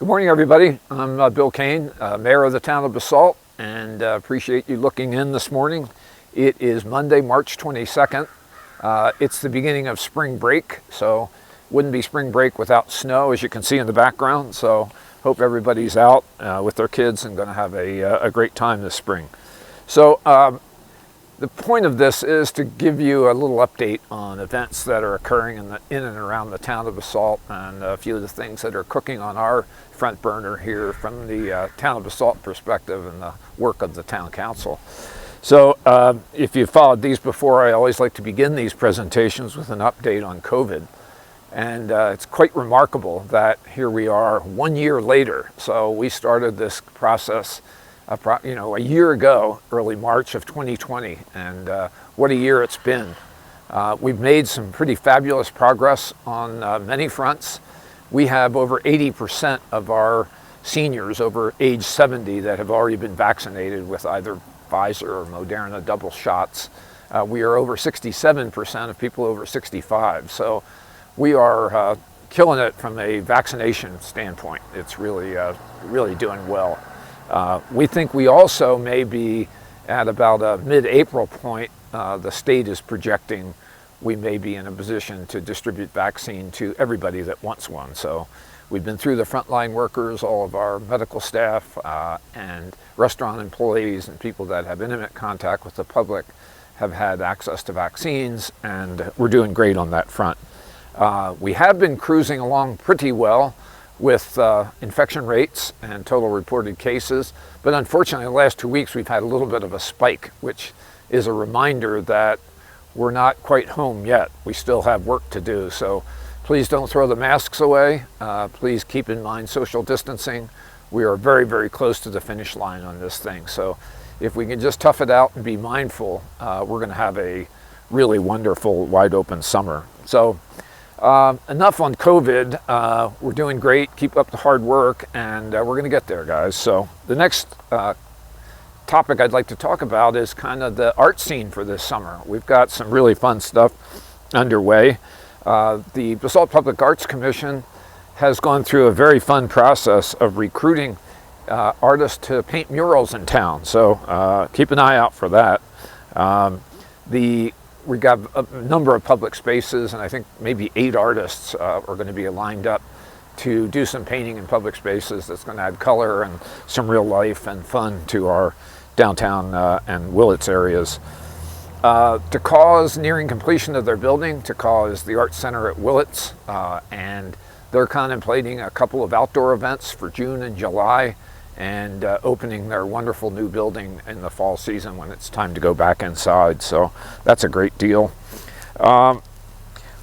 Good morning, everybody. I'm Bill Kane, Mayor of the town of Basalt, and appreciate you looking in this morning. It is Monday, March 22nd. It's the beginning of spring break, so wouldn't be spring break without snow, as you can see in the background. So hope everybody's out with their kids and going to have a great time this spring. So the point of this is to give you a little update on events that are occurring in and around the town of Basalt, and a few of the things that are cooking on our front burner here from the town of Basalt perspective and the work of the town council. So if you've followed these before, I always like to begin these presentations with an update on COVID. And it's quite remarkable that here we are 1 year later. So we started this process a year ago, early March of 2020, and what a year it's been. We've made some pretty fabulous progress on many fronts. We have over 80% of our seniors over age 70 that have already been vaccinated with either Pfizer or Moderna double shots. We are over 67% of people over 65. So we are killing it from a vaccination standpoint. It's really, really doing well. We think we also may be at about a mid-April point. The state is projecting we may be in a position to distribute vaccine to everybody that wants one. So we've been through the frontline workers, all of our medical staff, and restaurant employees and people that have intimate contact with the public have had access to vaccines, and we're doing great on that front. We have been cruising along pretty well with infection rates and total reported cases, but unfortunately the last 2 weeks we've had a little bit of a spike, which is a reminder that we're not quite home yet. We still have work to do, so please don't throw the masks away. Please keep in mind social distancing. We are very, very close to the finish line on this thing, so if we can just tough it out and be mindful, we're going to have a really wonderful wide open summer. So enough on COVID. We're doing great. Keep up the hard work, and we're going to get there, guys. So the next topic I'd like to talk about is kind of the art scene for this summer. We've got some really fun stuff underway. The Basalt Public Arts Commission has gone through a very fun process of recruiting artists to paint murals in town. So keep an eye out for that. We got a number of public spaces, and I think maybe 8 artists are going to be lined up to do some painting in public spaces that's going to add color and some real life and fun to our downtown and Willits areas. TACAW is nearing completion of their building. TACAW is the art center at Willits, and they're contemplating a couple of outdoor events for June and July, and opening their wonderful new building in the fall season when it's time to go back inside. So that's a great deal.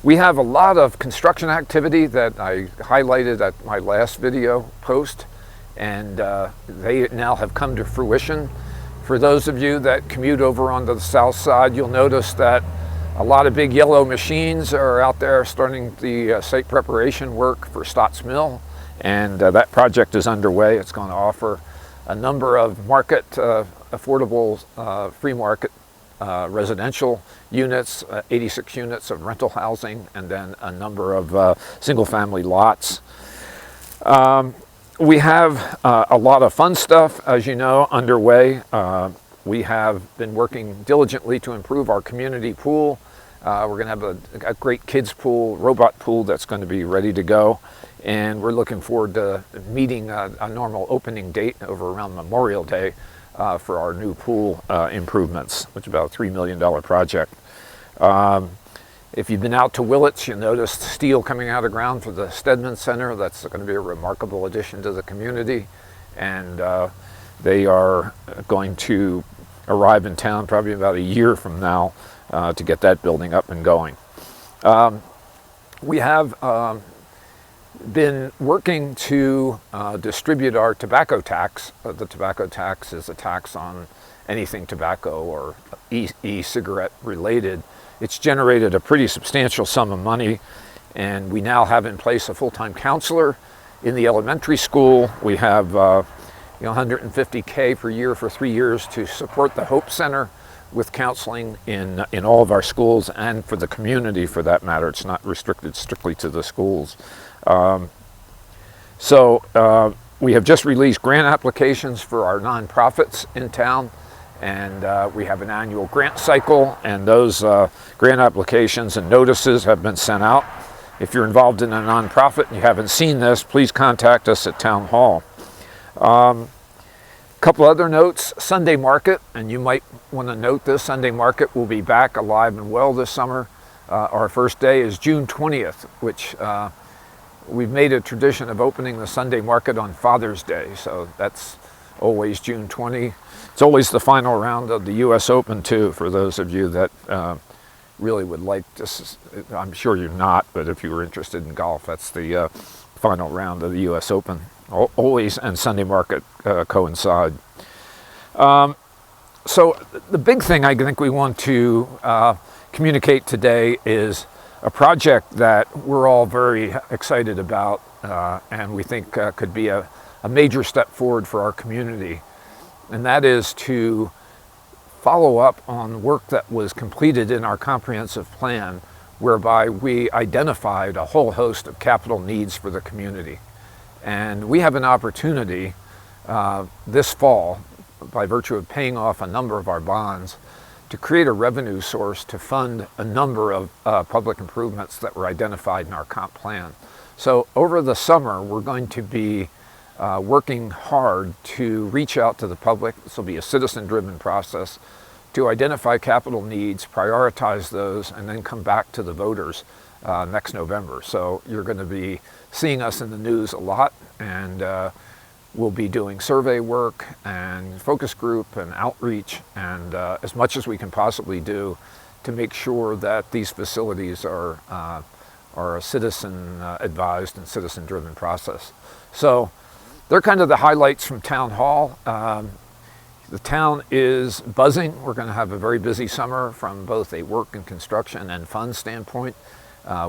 We have a lot of construction activity that I highlighted at my last video post, and they now have come to fruition. For those of you that commute over onto the south side, you'll notice that a lot of big yellow machines are out there starting the site preparation work for Stotts Mill. And that project is underway. It's going to offer a number of market, affordable, free market residential units, 86 units of rental housing, and then a number of single-family lots. We have a lot of fun stuff, as you know, underway. We have been working diligently to improve our community pool. We're going to have a great kids pool, robot pool that's going to be ready to go. And we're looking forward to meeting a normal opening date over around Memorial Day for our new pool improvements, which is about a $3 million project. If you've been out to Willits, you noticed steel coming out of ground for the Stedman Center. That's going to be a remarkable addition to the community. And they are going to arrive in town probably about a year from now to get that building up and going. We have been working to distribute our tobacco tax. The tobacco tax is a tax on anything tobacco or e-cigarette related. It's generated a pretty substantial sum of money, and we now have in place a full-time counselor in the elementary school. We have $150K per year for 3 years to support the Hope Center with counseling in all of our schools, and for the community for that matter. It's not restricted strictly to the schools. So we have just released grant applications for our nonprofits in town, and we have an annual grant cycle, and those grant applications and notices have been sent out. If you're involved in a nonprofit and you haven't seen this, please contact us at Town Hall. Couple other notes: Sunday Market, and you might want to note this, Sunday Market will be back alive and well this summer. Our first day is June 20th, which we've made a tradition of opening the Sunday Market on Father's Day, so that's always June 20. It's always the final round of the U.S. Open too, for those of you that really would like this. I'm sure you're not, but if you were interested in golf, that's the final round of the U.S. Open. Always and Sunday Market coincide. So the big thing I think we want to communicate today is a project that we're all very excited about, and we think could be a major step forward for our community. And that is to follow up on work that was completed in our comprehensive plan, whereby we identified a whole host of capital needs for the community. And we have an opportunity this fall, by virtue of paying off a number of our bonds, to create a revenue source to fund a number of public improvements that were identified in our comp plan. So over the summer, we're going to be working hard to reach out to the public. This will be a citizen-driven process to identify capital needs, prioritize those, and then come back to the voters next November. So you're going to be seeing us in the news a lot, and we'll be doing survey work and focus group and outreach, and as much as we can possibly do to make sure that these facilities are a citizen advised and citizen driven process. So they're kind of the highlights from Town Hall. The town is buzzing. We're going to have a very busy summer from both a work and construction and fun standpoint.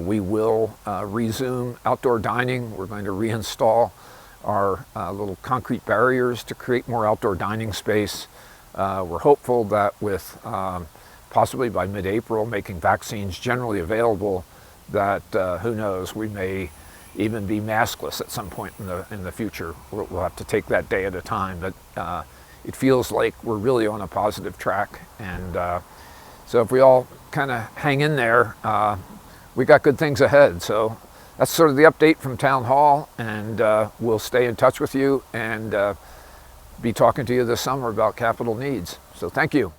We will resume outdoor dining. We're going to reinstall our little concrete barriers to create more outdoor dining space. We're hopeful that with possibly by mid-April making vaccines generally available, that who knows, we may even be maskless at some point in the future. We'll have to take that day at a time, but it feels like we're really on a positive track. And so if we all kind of hang in there, we got good things ahead. So that's sort of the update from Town Hall, and we'll stay in touch with you and be talking to you this summer about capital needs. So thank you.